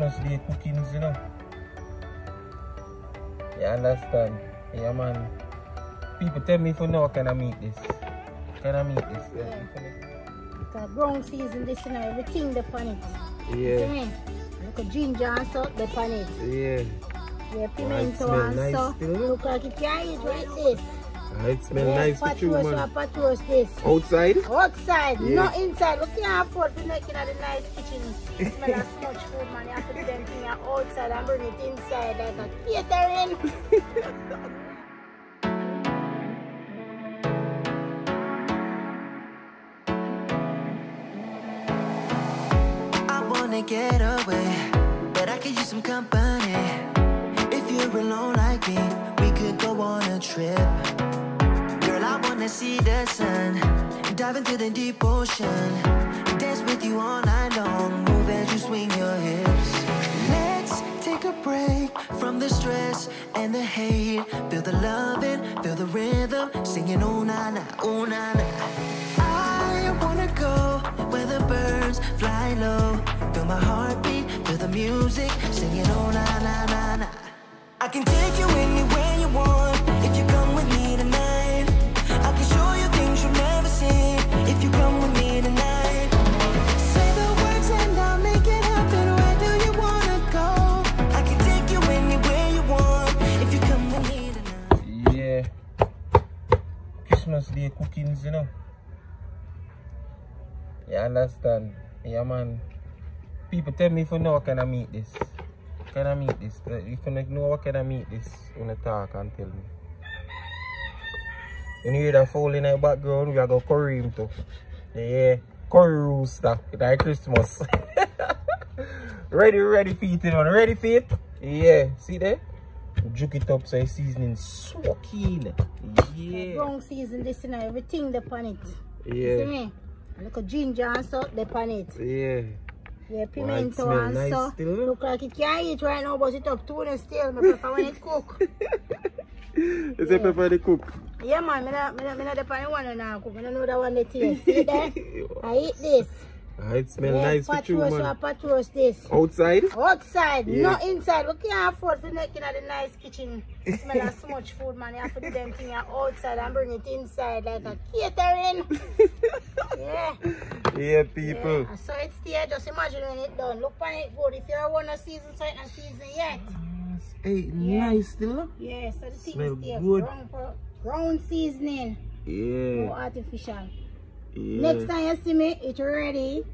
Christmas Day cookings, you know. You understand? Yeah, man. People tell me for now, can I meet this? Can I meet this? It's a ground season, this, you know, everything upon it. Yeah. You see me? Look at ginger and salt upon it. Yeah. Yeah, pimento and nice so. still. Look like you can eat like this. It smells nice for you, man. Pot roast this. Outside? Outside, yeah. not inside. We can't afford to make it at the nice kitchen. It smells like so much food, man. You have to do them things outside and bring it inside like a catering. I wanna get away, but I could use some company. If you're alone like me, we could go on a trip. Girl, I wanna see the sun, dive into the deep ocean, dance with you all night long, move as you swing your hips. Let's take a break from the stress and the hate. Feel the loving, feel the rhythm, singing oh na na, oh na na. I wanna go where the birds fly low, feel my heartbeat, feel the music, singing oh na na na na. I can take you anywhere you want if you come with me tonight. I can show you things you've never seen if you come with me tonight. Say the words and I'll make it happen. Where do you wanna go? I can take you anywhere you want if you come with me tonight. Yeah. Christmas Day cookings, you know. You understand? Yeah, man. People tell me for now, can I meet this? Can I meet this? If you know what can I meet this, when you talk and tell me. When you hear that fowl in the background, we are going to curry him too. Yeah, curry rooster. Like Christmas. ready for it, you know. Ready for it? Yeah, see there? Juke it up so it's seasoning so keen. Yeah. Ground season, this, you know, everything upon it. Yeah. You see me? Look at ginger and salt upon it. Yeah. Yeah, pimento and nice so. still. Look like it can't eat right now, but it up tuna still. I prefer when it cook. Is it pepper the cook? Yeah, man. I not depend on one now cook. I don't know that one they taste. See that? I eat this. It smells nice for you, man. Pot roast this. Outside? Outside, yeah. not inside. We can't afford to make it at the nice kitchen. It smells like so much food, man. You have to do them things outside and bring it inside like a catering. Yeah. Yeah, people. Yeah. So it's there. Just imagine when it's done. Look on it good. If you want a season, so it's not season yet. Hey, yeah. Nice still. Yeah, so the thing smell is there. good. Ground seasoning. Yeah. No artificial. Yeah. Next time you see me, it's ready.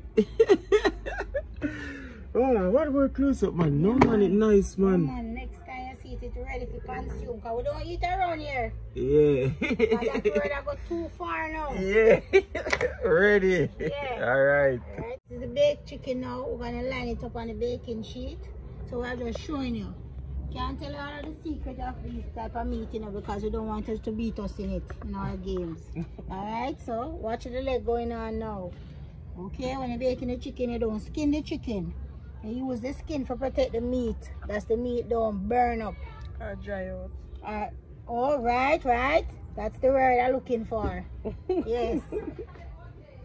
Oh, what we're close up, man. No, man, it's nice, man. No, man. Next time you see it, it's ready to consume. Because we don't eat around here. Yeah. That's where I go too far now. Yeah. Ready. Yeah. Alright. Alright. This is the baked chicken now. We're going to line it up on the baking sheet. So we're just showing you. Can't tell all the secret of this type of meat, you know, because we don't want us to beat us in it in our games. Alright, so watch the leg going on now. Okay, when you're baking the chicken, you don't skin the chicken. You use the skin for protect the meat. That's the meat don't burn up. Or dry out. Oh, right. That's the word I'm looking for. Yes.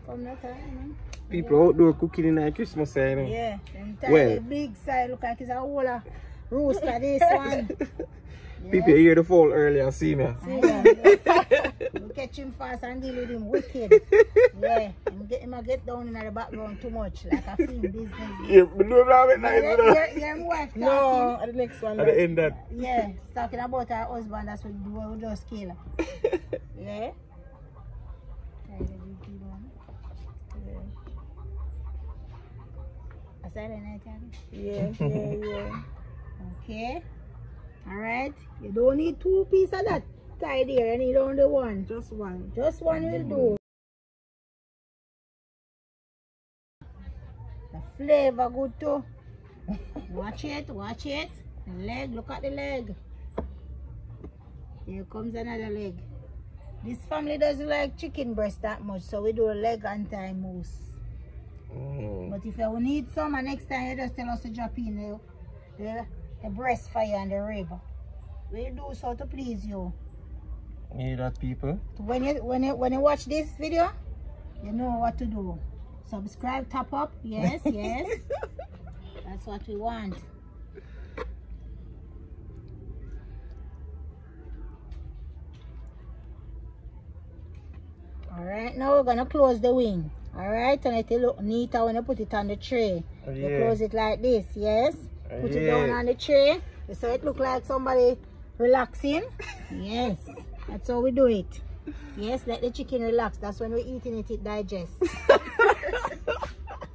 From that time, People outdoor cooking in that Christmas, you know. yeah. Well. The big side look like it's a whole rooster, this one. People hear the fall earlier, see me. See that? We catch him fast and deal with him wicked. Yeah, him get down in the background too much, like a film business. Yeah, but no problem, nice, you know. Yeah, my wife talking. No, at the next one. At the end that. Yeah, talking about her husband, that's what we just kill her. Yeah. Is that a night time? Yeah. Okay. Alright. You don't need 2 pieces of that tie there. You need only one. Just one. Just one will do. The flavor good too. Watch it. The leg, look at the leg. Here comes another leg. This family doesn't like chicken breast that much, so we do a leg and thigh mousse. But if you need some, and next time you just tell us to drop in the breast for you and the rib. We'll do so to please you. You hear that, people? When you watch this video, you know what to do. Subscribe, tap up, yes. That's what we want. Alright, now we're gonna close the wing. Alright, and it'll look neater when you put it on the tray. Yeah. You close it like this, yes? Put it down on the tray. So it look like somebody relaxing. Yes, that's how we do it. Yes, let the chicken relax. That's when we're eating it, it digests.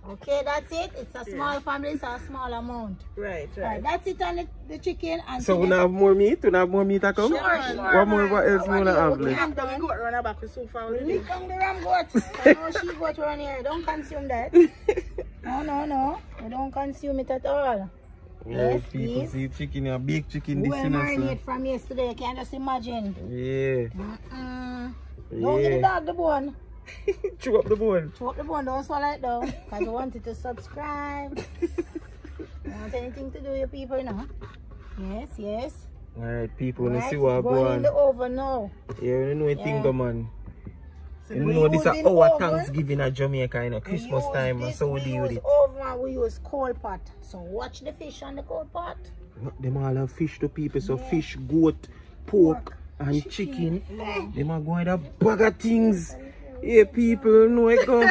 Okay, that's it. It's a small family, it's a small amount. Right, right. Alright, that's it on the chicken. And So we have more meat? We have more meat to come? Sure. What more? What else we want to have? We Like? have The done. goat run back with so far. Lick on the ram goat. I know she goat run here. Don't consume that. No. We don't consume it at all. Yes, people please. see chicken, a big chicken this Well in us. marinate from yesterday. You can just imagine. Yeah. Don't give the dog the bone. Chew up the bone. Chew up the bone, don't swallow it down. Because you want it to subscribe. You want anything to do with your people now? Yes, yes. Alright, people, wanna Right, see what going go in the on. oven now. Yeah, you know a thing, Yeah. man. So You we know this is using our oven. Thanksgiving at Jamaica, you know, Christmas time, and so we deal with use it. oven, we use cold pot. So watch the fish on the cold pot. Them all have fish to people, so fish, goat, pork, and chicken. Yeah. Them are going to bag of things. Yeah, people know it go.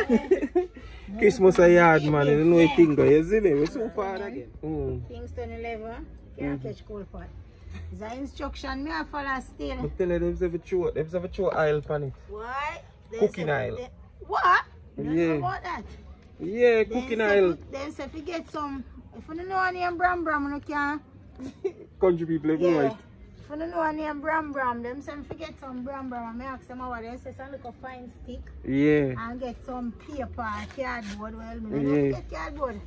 Christmas a yard, man. You know a thing go. You see me? We're so far again. Kingston 11, can't catch cold pot. Is that instruction me I follow still? But tell them to have a throw oil pan it. Why? They Cooking say- oil. What? You don't Yeah. know about that? Yeah, cooking oil. Then say if you get some, if you don't know any bram you can. Country people have know Yeah. it. If you don't know any bram, them say if you get some bram, I ask them over there, say some little fine stick Yeah. and get some paper, cardboard. Well, me Yeah. don't get cardboard.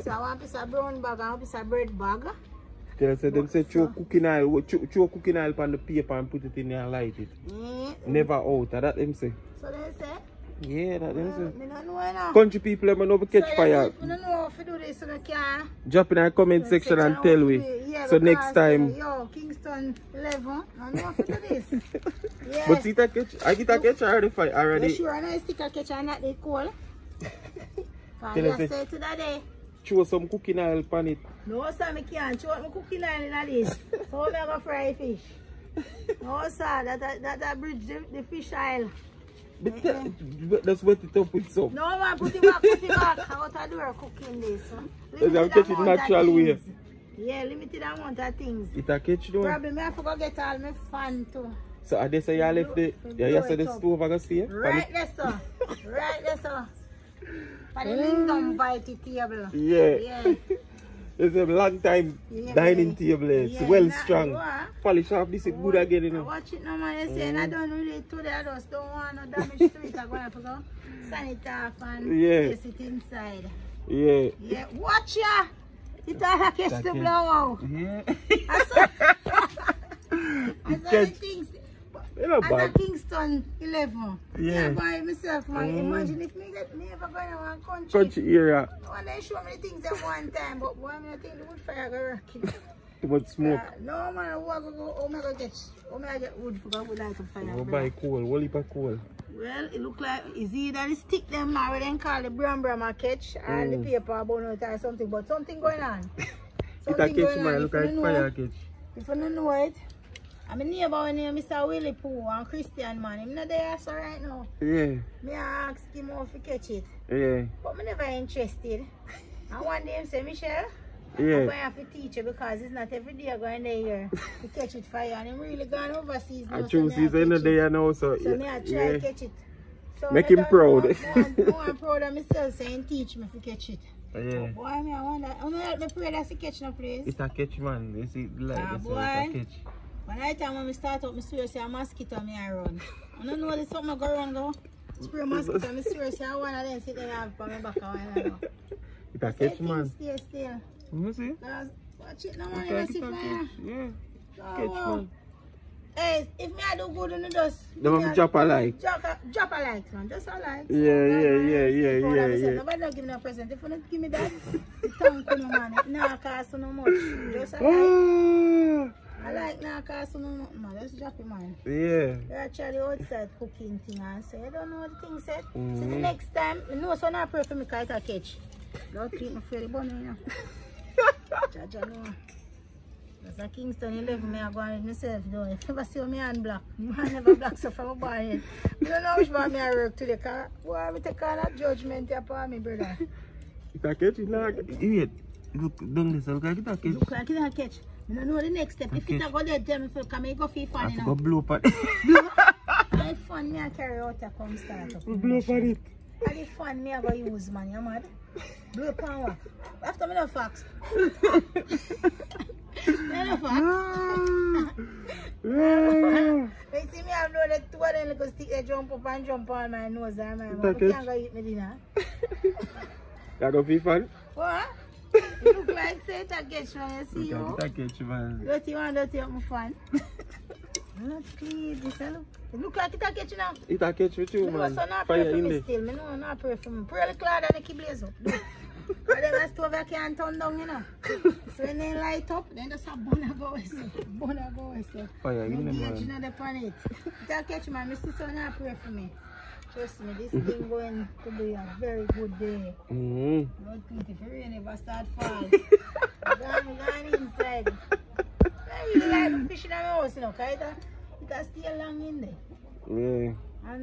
So I want a piece of brown bag and a piece of bread bag. Tell us them say throw cooking oil, throw cooking oil on the paper and put it in there and light it. Yeah. Never out. That them say. So they say, Yeah, that them say. me don't know enough. Country people them never catch So fire. if you don't know if you do this, you can. Drop in our comment section and tell we. Yeah, So because, next time. yo, Kingston 11, I know if you do this. Yeah. But see that catch, I get a catch already fight You already. sure I know stick a catch and not the cold? Tell Can us you it. say to that day? Throw some cooking oil on it. No, sir, I can't. Show me cooking oil in this. So I'm going to fry fish. No, sir, that bridge the fish oil. But that's wet it up with soap. No, man, put it back. Out of door cooking this. I'll catch it natural way. Yeah, limited amount of things. It a catch though. Probably I forgot get all my fan too. So I just say you left the, you said the stove I go see. Right there, sir. Right there, sir. For the Lingam Whitey table. Yeah. Yeah. It's a long time Yeah, dining yeah. table. It's Yeah, well nah, strong. what? Polish off this is good again, you know. Watch it now, man. They say I don't really today. I just don't want no damage to it. I'm going to have to go sand it off and Yeah. place it inside. Yeah. Yeah. Watch ya. It all catch the blow out. Yeah. I saw the catch- things. You know, As a bad. Kingston 11. Yeah. I by myself, man. Imagine if me ever go in one country. Country area. When they show me the things at one time, but boy, I think the wood fire go rocky. Too much smoke. No man, I get wood for go light up fire. We'll bro. buy coal. We'll leave a coal. Well, it look like it's either the stick them now where they call the bram catch and the paper burn out or something, but something going on. It a Something catch going man, on. look If like you fire know, catch. if you don't know it, I'm a neighbor named Mr. Willie Pooh and Christian man. Him not there so right now. Yeah. Me ask him how to catch it. Yeah. But me never interested. And one day him say, Michelle, I'm Yeah. going to have to teach you because it's not every day going there here to catch it fire. And him really gone overseas now. I choose me season catch the it. day now, so So me I try yeah. to catch it. So Make me him don't proud. know, I'm proud of myself saying teach me to catch it. Yeah. Boy, me I wonder, how me help me pray that's a catch no place. It's a catch man. You see, like Ah, this, boy. it's a catch. When I time when I start up, I swear say a mosquito me I run. I don't know there's something go run go. Spray mosquito, I swear say I one of them sit there and have for my back a while ago. It's a catch Say man. things stay still. You see? Cause watch it now, man. It's You a see fire. catch. Yeah. Oh, Catch wow. man. Hey, if me I do good in the dust, Them have to drop a like. Drop a like, man. Just a like. Yeah. Nobody don't give me no present. If you don't give me that, the tongue come man. It not cost you no much. Just a like. Ah, I like not cost you no much, man. Just drop it, man. yeah. You actually outside cooking thing and say, I don't know what the thing said. So the next time, you know, so not pray for me because I catch. Don't keep me for the bunny, you know. Jaja no. That's a Kingston 11, I go on myself though. If you ever see me hand black, I never black so from a born. I don't know which one I work today, because I take all that judgment upon me, brother. If I catch it, now, wait. Look down this, look like it a catch. Look like it a catch. I don't know the next step. If it a go there, tell me if you come, you go feel fun, I you know. go blow up on Blow? I fun me I carry out a come start up. blow up on it. I the fun me I go use, man, you mad? Blow up on what? After me no facts. No facts. You see me I know that two of them little stick they jump up and jump on my nose and my mouth. You can't go eat me dinner. That go feel fun? What? You look like say it a catch when you see you. Look like it a catch, man. Dirty one, dirty up my fun. Not clean, this look. It look like it a catch now. It a catch with you, man. So not Fire pray for in me there. still. Me no not pray for me. Pray the cloud and the keep blaze up. Do. But then I stove I can't turn down, you know. So when they light up, then just a bun go away. Bun go away. Fire in there, No man. gauge in the planet. It a catch man. My sister not pray for me. Trust me, this thing going to be a very good day. Lord Pete, if the rain never start fall, gone inside. I really like the fish in my house, you know, because it stay long in there. Yeah. And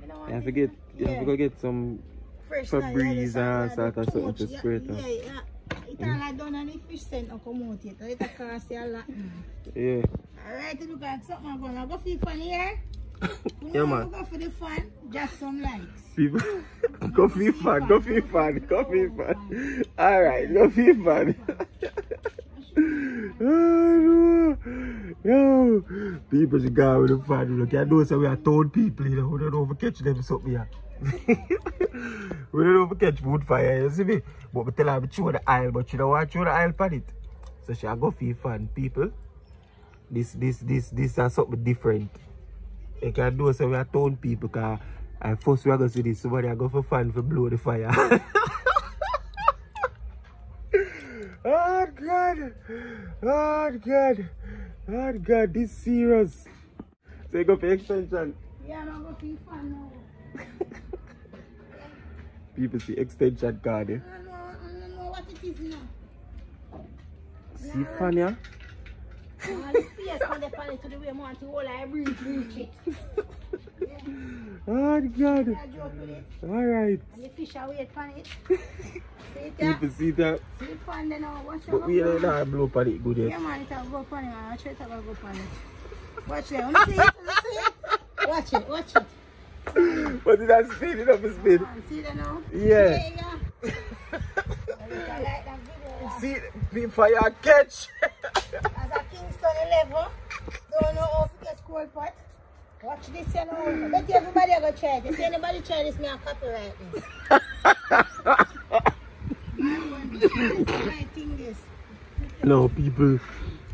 you know what? You have to get, you have to go get some fresh Febreze and sort of something to spray it on. Yeah. It all like done and the fish scent will come out yet. It cost you a lot. Yeah. Alright, look like something I'm going to go for fun here. Yeah, man. Go for the fun, just some likes. People, go feel fun, go feel fun, go feel fun. Alright, go feel fun. Oh, no. Yo, people should go with the fun. Look, I know so we are told people, you know, we don't overcatch them something here. We don't overcatch wood fire, you see me? But we tell her to chew the aisle, but you know what, chew the aisle pan it. So she go feel fun, people. This is something different. You can do so we are town people, because first we are going to see this, somebody are going for fun for blow the fire. Oh God! Oh God! Oh God, this is serious. So you go for extension? Yeah, I'm going to feel fun now. People see extension card, eh? I don't know what it is now. See fun, yeah? All the face on the pallet to the way I want to hold I breathe it. Yeah. Oh God! I joke with it. Alright. And the fish are wait for it. See it there? People see that. See the fun then now. Watch But we don't know blow upon it good yet. yeah, man, it'll go upon it, man. Watch it, it'll go upon it. Watch it. Wanna see it? Wanna see it? Watch it, watch it. But did I speed it up a speed? See that now? Yeah. Yeah. I like that video. See the fire catch. As a Kingston 11, don't know how to get cold pot. Watch this, you know. Bet everybody are going to try it. If anybody try this, me I'll copyright this. I think this. No, people,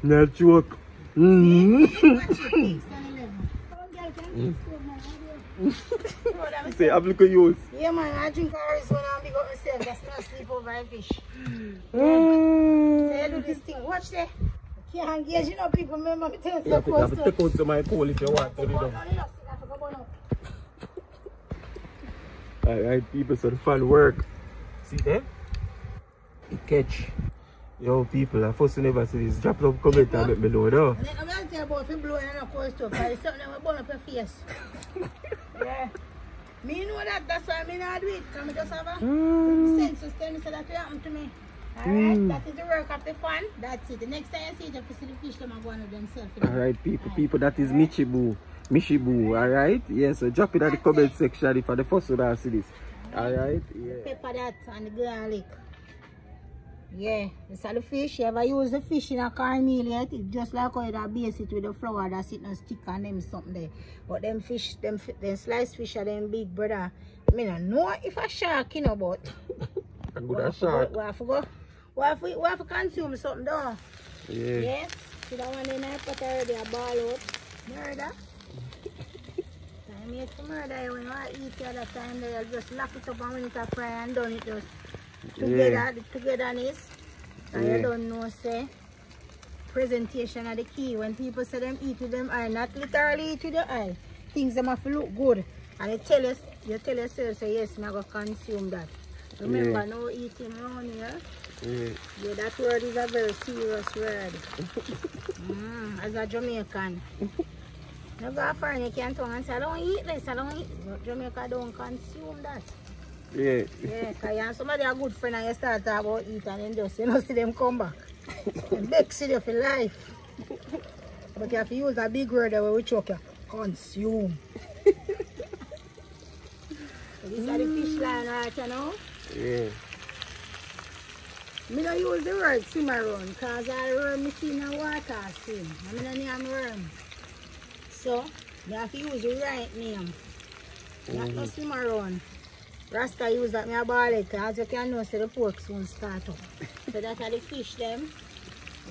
not joke. Watch it, Kingston 11. Come on, girl, can you Say, I'm looking yours. yeah, man, I drink Arizona and big up myself. That's not sleep over a fish. So you do this thing. Watch there. Can't engage, you know, people. Remember me telling You have some to take out to my pole if you want to do that. Alright, people, so the fun work. See there? It catch. Yo, people, I first never see this. Drop it up, comment and let me know, though. And then I'm going to tell you about if you blow in a cold stuff, because it's something that will burn up your face. Yeah. Me know that, that's why I not do it. Because I just have a sense to tell me so that will happen to me. Alright, that is the work of the fun. That's it. The next time you see it, if you see the fish, them are going to themselves. Alright, people, that is Michibu. Alright? Yeah, so drop it in the comment section if for the first one I see this. Alright? Yeah. Pepper that and the garlic. Yeah, this is the fish. You ever use the fish in a cornmeal yet? It's just like how you base it with the flour that's it and stick on them something there. But them fish, them sliced fish are them big, brother. I mean, I know if a shark, you know, but A good shark. we have to consume something though. Yeah. Yes. See that one in there, put already a ball out. Murder. Time yet to murder you when you eat the other time they'll just lock it up and when it's a fry and done it just together, the togetherness. And you don't know say presentation are the key. When people say them eat with them eye, not literally eat with the eye. Things them have to look good. And you tell yourself say yes, I'm gonna consume that. Remember, no eating around here. Yeah, that word is a very serious word. As a Jamaican. You go a foreign, you can't come and say, I don't eat this, I don't eat. But Jamaica don't consume that. Yeah. Yeah, because you have somebody a good friend and you start talking about eat and then just, you know, see them come back. They vex you for life. But you have to use a big word that we choke you. Consume. This is the fish line right, you know? Yeah. I don't use the word swim around because I worm see in the water swim. I don't name worm. So, you have to use the right name. You have to swim around. Rasta use that me a ball it, as you can know, so the pork soon start up. So that are the fish them.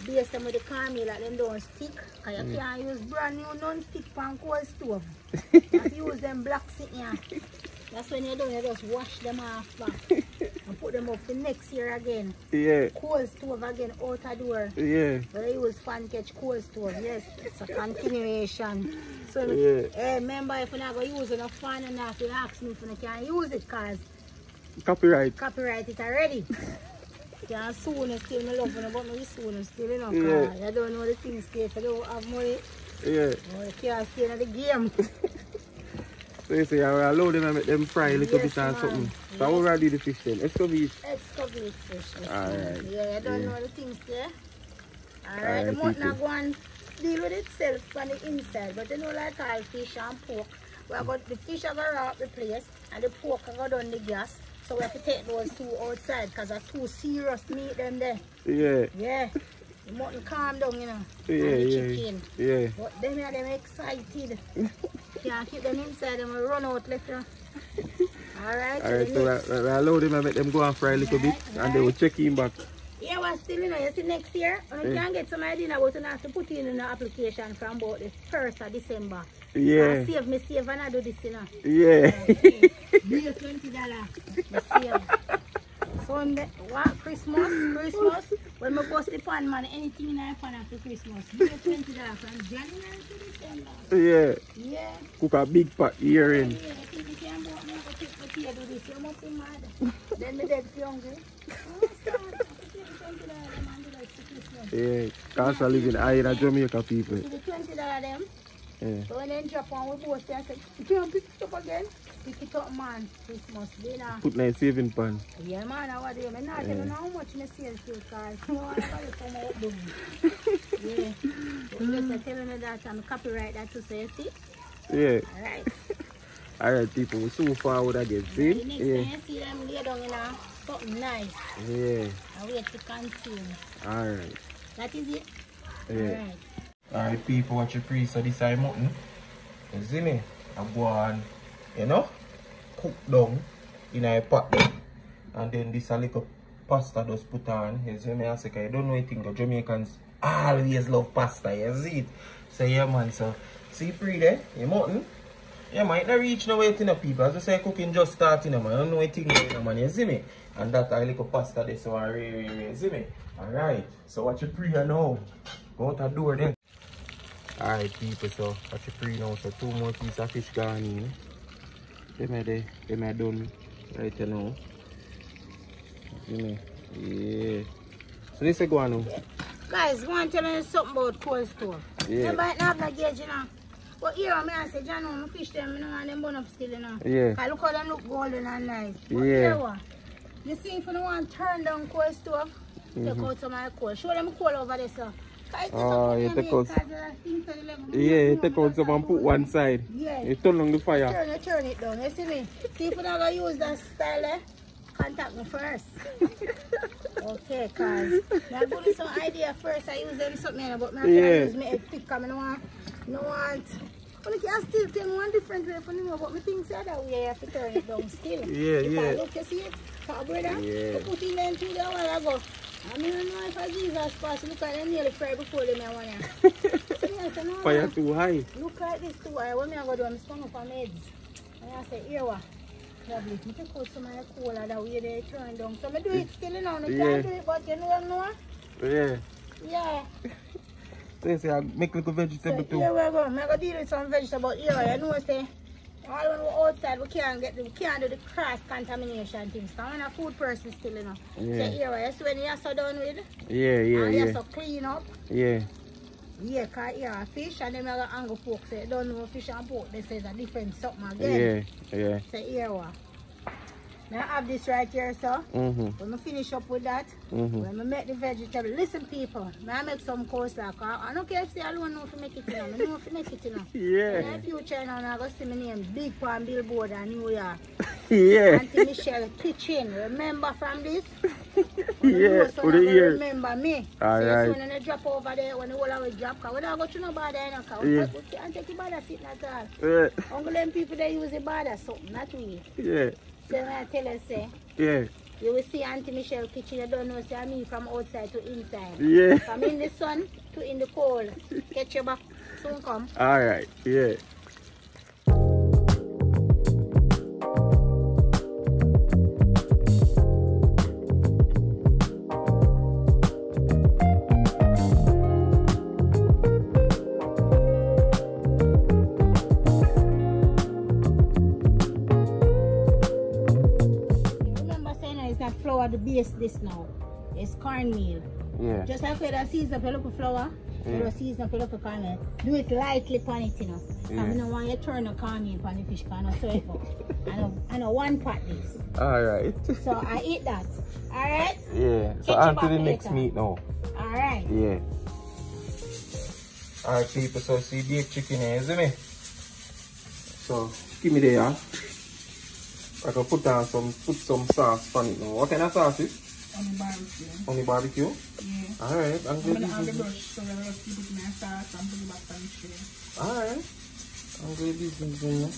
Base them with the caramel that them don't stick. Because you can't use brand new non-stick pan cold stove. You have to use them black sitting here. That's when you're done, you just wash them off back. And put them up for next year again. Yeah. Cold stove again out the door. Yeah. Where you use fan catch cold stove. Yes, it's a continuation. So remember if you're not going to use a fan and have to ask me if you can use it because Copyright it already. You soon still me love you, but me soon still, you know, yeah. I don't know the things stay if you don't have money. Yeah. Or you can't stay in the game. So you say I allow them and make them fry a little bit and something. So how will I do the fish then? Escovite? Escovite fish. Alright. Yeah, you don't know the things there. Alright, the mutton are going to deal with itself on the inside. But you know, like all fish and pork, we have got the fish are going to wrap the place and the pork are going down the gas. So we have to take those two outside because they're too serious meat them there. Yeah. Yeah. The mutton calm down, you know. Yeah, and the chicken. Yeah. But them are them excited. Can't keep them inside, them will run out later. Alright, so I allow them and make them go and fry a little bit and they will check in back. Yeah, well, still, you know, you see next year, and you can get some idea about you have to put in an application from about the 1st of December. Yeah. Save and I do this, you know. Yeah. Bill $20. Save. Sunday, what? Christmas? When we bust the pan, man, anything in our pan after Christmas. Bill $20 from January to December. Yeah. Yeah. Cook a big pot year in. Yeah, I think you can go and take the tea do this. You must be mad. Then me dead hungry. Yeah, because I live in Ida, Jamaica people. See the $20 them? Yeah. So when they drop on, we both say, you can't pick it up again. Pick it up, man. Christmas dinner. Put in a saving pan. Yeah, man, I do. I'm not telling you how much I sell to because you know, everybody come out doing. Yeah. So just telling me that I'm copyright that to say, see? Yeah. Alright. Alright, people, we're so forward again, see? The next time you see them lay down in something nice. Yeah. And wait to consume. Alright. That is it? Yeah. Alright. Alright, people, watch your pre, so this is mutton. You see me? I go on, you know, cook down in a pot there. And then this a little pasta just put on. You see me? I say, I don't know anything, but Jamaicans always love pasta, you see it? So yeah, man, so see pre there, your mutton. You might not reach no way to know people. As I say, cooking just starting, man. I don't know anything going man, you see me? And that a little pasta there, so I you see me? Alright, so watch your pre now. Go out the door then. Alright people, so watch your pre now. So 2 more pieces of fish gone in. Them are done right now. See me? Yeah. So this is going on. Guys, I want to tell you something about cold store. Yeah. You might not have no gauge, you know. But here I say, John, I fish them, you know, and them burn up still, you know. Yeah. Look how them look golden and nice. But Yeah. here what? You see, if you don't want to turn down cold stove, take out some of the cold. Show them cold over there, sir. Oh, you take out. Yeah, you take out some and put one side. Yeah. You turn on the fire. Turn it down. You see me? See if you're not going to use that style, eh? Contact me first. Okay, cause I give you some idea first. I use them something, but I use me head pick because I don't want. But you can still tell me one different way from you, but me think the other way I have to turn it down still. Yeah. Look, you see it? Brother? Yeah. You put in them 2 days a while ago. I don't know if I Jesus pass because I nearly fried before them I want to. Fire too high. Look like this too high. When I go do, I'm stand up on my heads. And I say, here what? Probably if you take out some of the cola that way they turn down. So I do it still, you know. I can't do it, but you know. Yeah. Yeah. So you say I make little vegetable too. Here we go. I'm going to deal with some vegetable here. You know, say, All when we're outside, we can't do the cross contamination things. Because I'm a food person still, you know. Yeah. So here, you see when you're so done with, Yeah, and yeah. you're so clean up. Yeah. Yeah, because here are fish and then I got pork. So you don't know fish and pork. They say it's a different something again. Yeah, yeah. So here what? Now I have this right here, so when I finish up with that, when I make the vegetable, listen people, I make some coleslaw. I don't care if I don't know if I make it, you know. I know if I make it, you know. Yeah. In the future now, I'm going to see my name big on billboard in New York. Yeah. Auntie Michelle Kitchen, remember from this? Yeah, so for the years. remember me. Alright. So when they drop over there, when the whole of it drop, because we don't go to no bother, you know, Yeah. we can't take the bother sitting at all. Yeah. Only them people they use the bother something, not we. Yeah. So when I tell her, say, Yeah. you will see Auntie Michelle Kitchen, you don't know, say I mean from outside to inside. Yeah. From in the sun to in the cold. Catch your back, soon come. Alright, yeah. The base this now is cornmeal. Yeah. Just like when I season up a little flour, you season up a little cornmeal. Do it lightly on it, you know. Yeah. I don't want you to turn the cornmeal on the fish can I serve it up. I know one pot this. Alright. So I eat that. Alright? Yeah. So on to the next meat now. Alright. Yeah. Alright people, so see baked chicken here, isn't it? So give me there. I can put some sauce on it now. What kind of sauce is? On the barbecue. On the barbecue? Yeah. Alright. I'm going to have the brush, so I'm going to keep it in my sauce and put it back on the tray. Alright. I'm going to do this.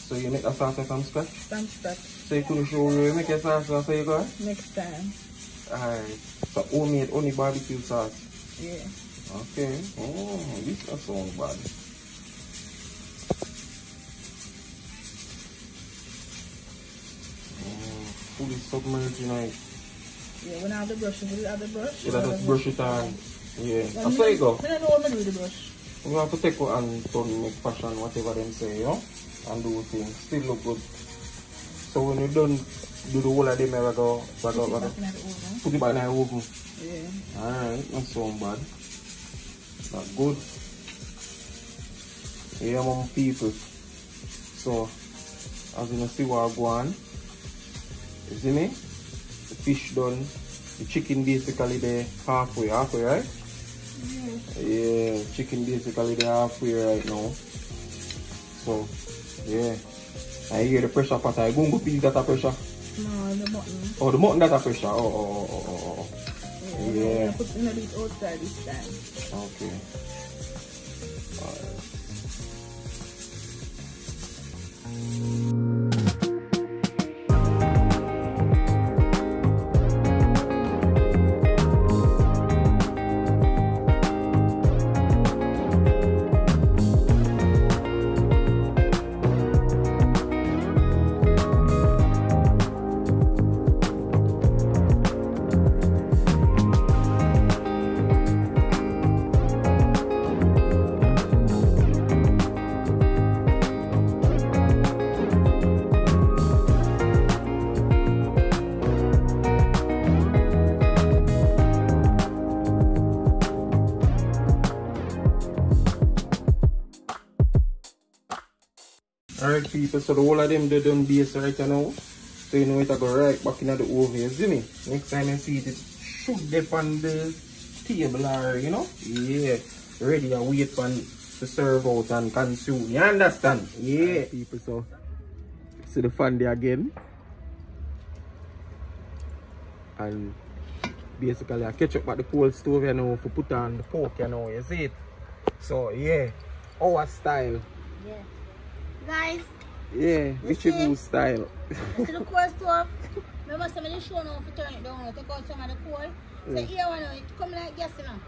So you make a sauce from scratch? From scratch. So you couldn't show where you make a sauce, so you go? Next time. Alright. So homemade, only barbecue sauce? Yeah. Okay. Oh, this doesn't sound bad. Fully submerged in it. Yeah, when I have the brush, will you have the brush? Yeah, just brush it on. Yeah. Well, That's how you go. I don't know what to do with the brush. You have to take it and turn, make fashion, whatever them say, you know? And do things. Still look good. So when you're done, do the whole of them, I go, Put it back in the oven. put it back in the oven. Yeah. Alright, not so bad. Not good. Yeah, mom people. So, as you can see what I go on. You see me? The fish done. The chicken basically there halfway, right? Yeah, chicken basically there halfway right now. So, yeah. I hear the pressure pot. I go piece that a pressure. No, the mutton. Oh, the mutton that a pressure. Oh. Yeah. I'm putting a bit outside this time. Okay. Alright. Alright people, so the whole of them they done base right now. So you know it go right back into the oven, you see me? Next time you see it should dip on the table or you know? Yeah. Ready and wait for to serve out and consume. You understand? Yeah. Right, people, so see the fan there again. And basically I catch up at the cold stove you know for put on the pork you know, you see it? So yeah. Our style. Yeah. Guys, yeah, LiQWYD style. you see the coal stove? Remember some of the show now if you turn it down, take out some of the coal. So here one now, it come like gas you know.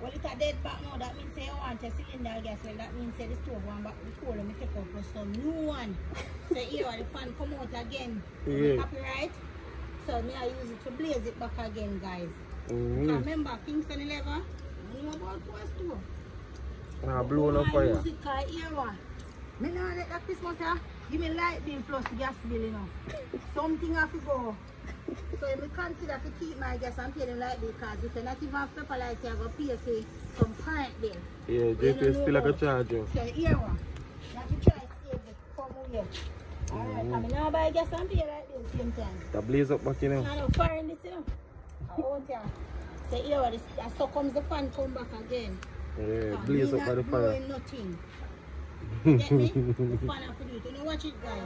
Well it's a dead back now, that means say you want a cylinder gas, well that means say the stove one back the coal and we take out for some new one. So here the fan come out again. Yeah. Copyright. So me I use it to blaze it back again guys. Remember Kingston 11? You know about coal stove. Nah, blow no fire. Music car era. Me know that Christmas give me light bill plus gas bill, you know. Something have to go. So I consider to keep my gas and pay them light bill because if you not even have pepper light, you go pay for some current bill. Yeah, JP still like a charge you. So era. You have to try to save it from here. Alright, come now buy gas and pay light bill same time. The blaze up back in I know fire in this, you know. I want you. So era, so comes the fan come back again. Yeah, blaze up by the fire. Nothing. You get me? The fun have to do it. You know, watch it, guys.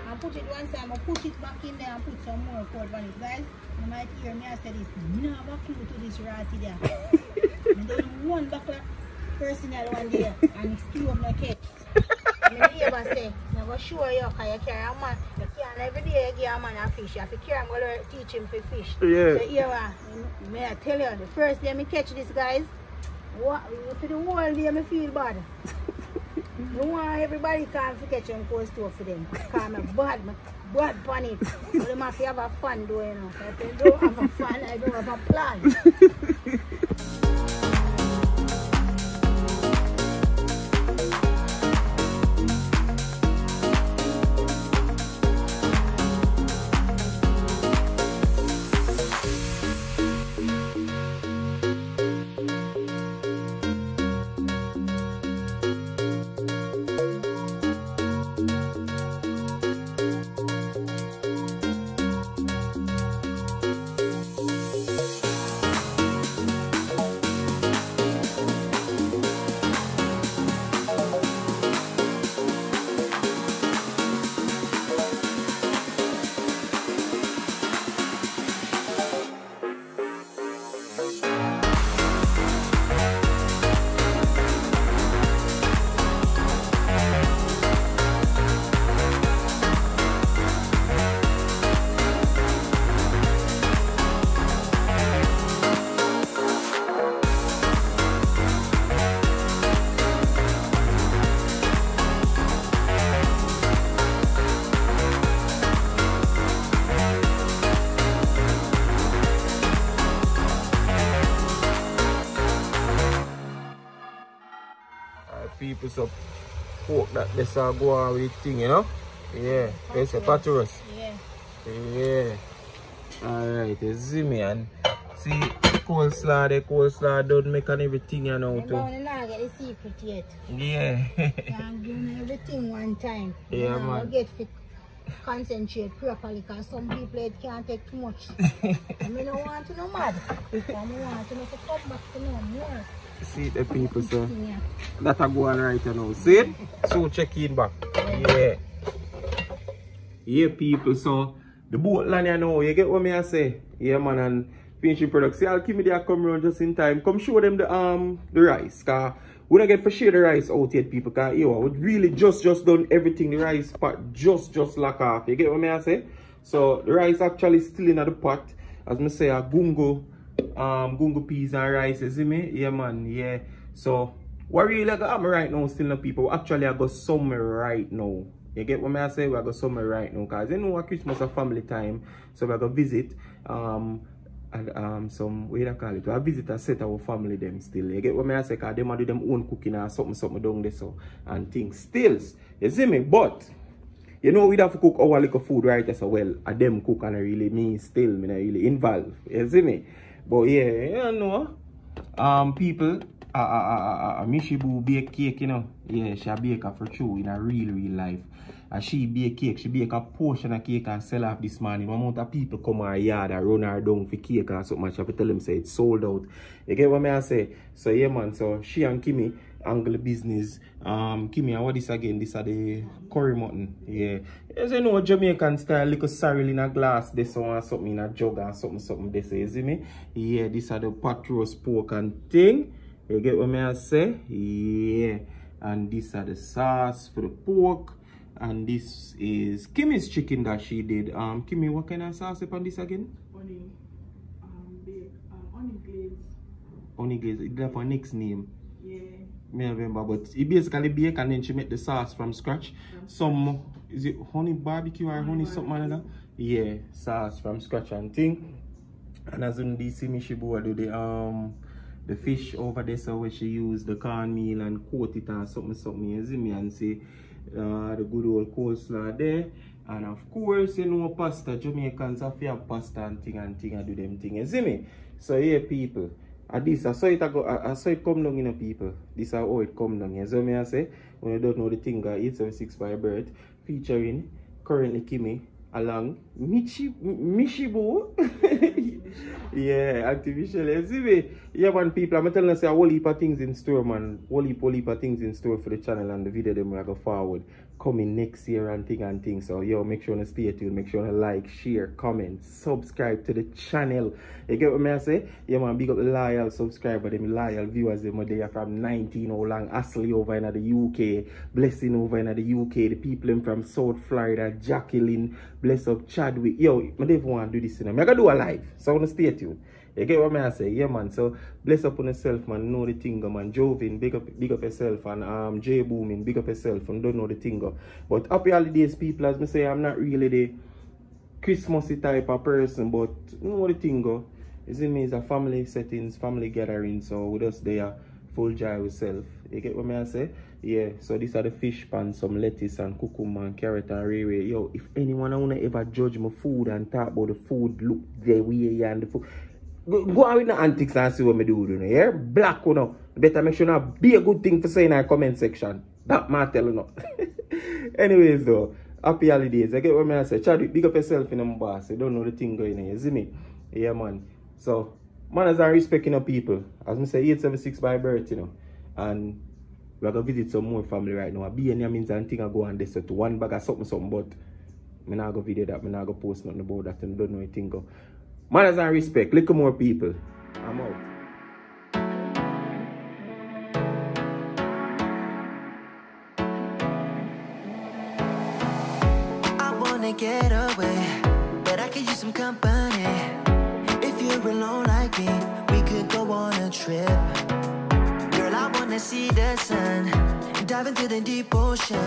And put it one side, I put it back in there and put some more cold on it, guys. You might hear me I say this. I don't have a clue to this ratty there. I don't one back personal one there and screw up my cake. My neighbor say, I'm going to show you because you carry a man. You can't every day you give a man a fish. If you carry, I'm going to teach him to fish. Yeah. So here, may I tell you, the first day I catch this, guys, for the whole day I feel bad. I want everybody can catch on cold stove for them. Because I'm bad on it. But they must have a fun though, you know. If they don't have a fun, I don't have a plan. People so hope that this will go on with the thing, you know? Yeah, there's a patros. Yeah. Yeah. Alright, you see me and see coleslaw don't make and everything, you know. I don't get the secret yet. Yeah. I'm doing everything one time. Yeah, man. I'll get fit, concentrate properly because some people it can't take too much. I mean, I don't want to know mad. I want to know to come back to know more. See the people, so that are going right now. See it? So check in back. Yeah. Yeah, people, so the boat land, you know, you get what me I say? Yeah, man, and finishing products. See, I'll keep me there, come around just in time. Come show them the rice. Cause we don't get for share the rice out yet, people. Cause you know, we really just done everything. The rice pot just lock off. You get what me I say? So the rice actually still in the pot. As me say, a gungo peas and rice, you see me? Yeah, man, yeah. So what really got me right now still no people. Actually I got somewhere right now. You get what I say? We got somewhere right now because you know what Christmas is family time. So we go visit and some way to call it. We visit a set our family them still. You get what I say? Because them do them own cooking and something down there so and things still. You see me? But You know, we'd have to cook our little food right as well. A them cook and I really me still, me not really involved. You see me? But yeah, you know, people, Mishibu bake cake, you know. Yeah, she bake her for true in a real life. And she bake cake, she bake a portion of cake and sell off this morning. One amount of people come her yard and run her down for cake and something. I have to tell them say it's sold out. You get what I say? So yeah man, so she and Kimmy angle business. Kimmy, what this again? This are the curry mutton. Yeah. As you know, Jamaican style, little sorrel in a glass, this one something in a jug and something this, you see me? Yeah, these are the pot roast pork and thing. You get what I say? Yeah. And these are the sauce for the pork. And this is Kimmy's chicken that she did. Kimmy, what kind of sauce upon this again? Onion, onion glaze. Onion glaze. Is that for next name? Yeah. Me remember, but it basically bake and then she make the sauce from scratch. Some, is it honey barbecue or honey something like that? Yeah, sauce from scratch and thing. And as in this, me she do the fish over there, so where she use the cornmeal and coat it and something, you see me, and see the good old coleslaw there. And of course, you know, pasta, Jamaicans have to have pasta and thing and do them thing, you see me? So yeah, people, at this, I saw it come down, you know, people. This is how it come down, you see me, I say, when you don't know the thing, 876 by Bergs, featuring currently Kimmy, along Mishibu. Yeah, artificial. You see me? Yeah, man, people, I'm telling you, say a whole heap of things in store, man. Whole heap of things in store for the channel and the video them will go forward. Coming next year and thing. So, yo, make sure to stay tuned. Make sure to like, share, comment, subscribe to the channel. You get what I say? Yeah, man, big up the loyal subscriber, them loyal viewers, them there from 19 how long. Ashley over in the UK, Blessing over in the UK, the people in from South Florida, Jacqueline, bless up Chadwick. Yo, I don't want to do this, you know. I'm going to do a live, so I want to stay tuned. You get what I say? Yeah, man. So, bless up on yourself, man. Know the thing, man. Jovin, big up yourself. And J Booming, big up yourself. And don't know the thing. But happy holidays, people. As I say, I'm not really the Christmassy type of person. But, know the thing, you see me, it's a family settings, family gathering. So, with us there, full joy with self. You get what I say? Yeah. So, these are the fish pan, some lettuce and cucumber and carrot and rare. Yo, if anyone wanna ever judge my food and talk about the food, look the way and the food. Go on with the antics and see what me do, you know, yeah? Black, you know. Better make sure not be a good thing to say in our comment section. That man tell you not. Anyways, though, happy holidays. I get what I say. Chadwick, big up yourself in the boss. You don't know the thing going on, you see me? Yeah, man. So, manners and respect, you know, people. As I say, 876 by Bergs, you know. And we're going to visit some more family right now. Be any means and thing I go on this to one bag of something, but I'm not going to video that. I'm not going to post nothing about that and don't know anything go. Manners and respect. Little more people. I'm out. I wanna get away, but I could use some company. If you're alone like me, we could go on a trip. Girl, I wanna see the sun, dive into the deep ocean,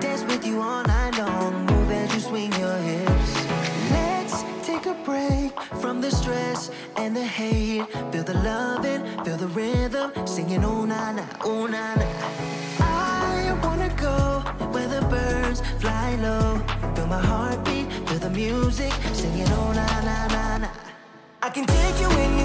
dance with you all night long, move as you swing your hips. Let's take a break from the stress and the hate. Feel the loving, feel the rhythm, singing oh na na, oh na na. I wanna go where the birds fly low. Feel my heartbeat, feel the music, singing oh na na na na. I can take you in